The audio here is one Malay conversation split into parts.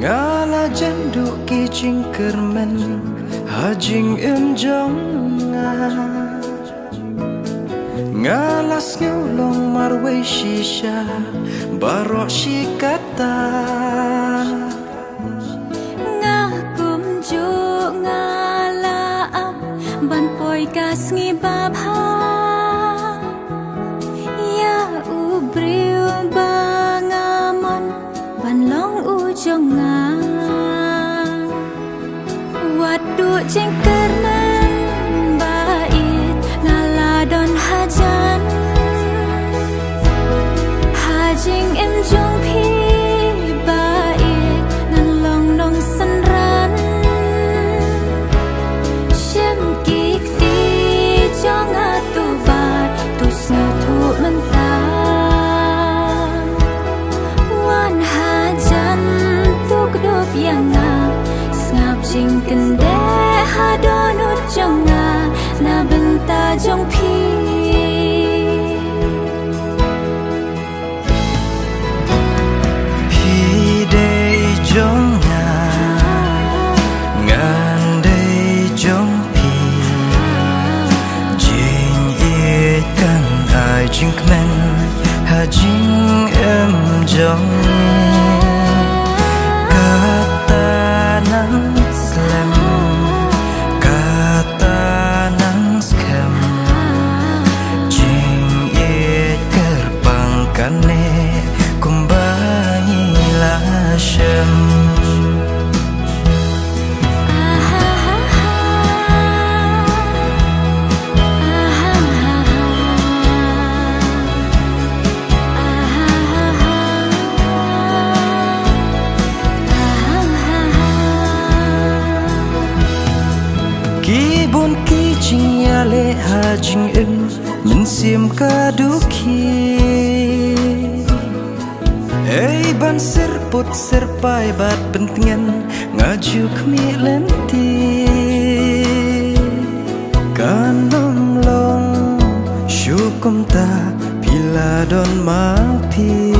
ngala jandu ki jingkermen hajing jong ngalas ngulong marway shisha barok shikata ngakum ju ngalaam ban poi kas ngibabha ya ubriu bangamon ban long ujonga wadu jengkermen bait ngaladon hajan hajing jong pi bait ngan long nong senran shem kik ti jong atu bat tu snu tu mentang wan hajan tu kedop yang ngap jing kende hadonut jonga na benta jong pi jonga ngandai jongpi jing ikan ai jingkmen hajing jong kata nang slam kata nang scam jing gerbang kane kumbangi lashem kibun kijing yale hajing mensim kaduki ban serput serpai bat pentingan ngaju kemi lenti kanom long syukum ta pila don mapi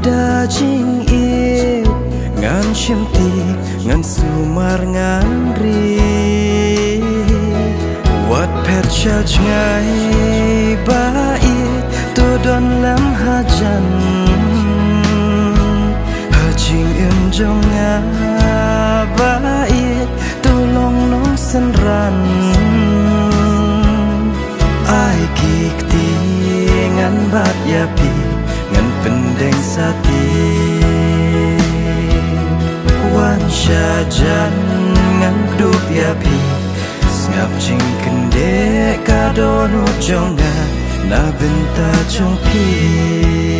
dajing ngan syemti ngan sumar ngan ri wat percaj ngai bait tu don lam hajan hajing jonga bait tulong nong senran ai kik ti ngan bat yapi ngan pendeng sati wan syajan ngan dup yapi ngap jing kende kadonu jonga na benta jong pi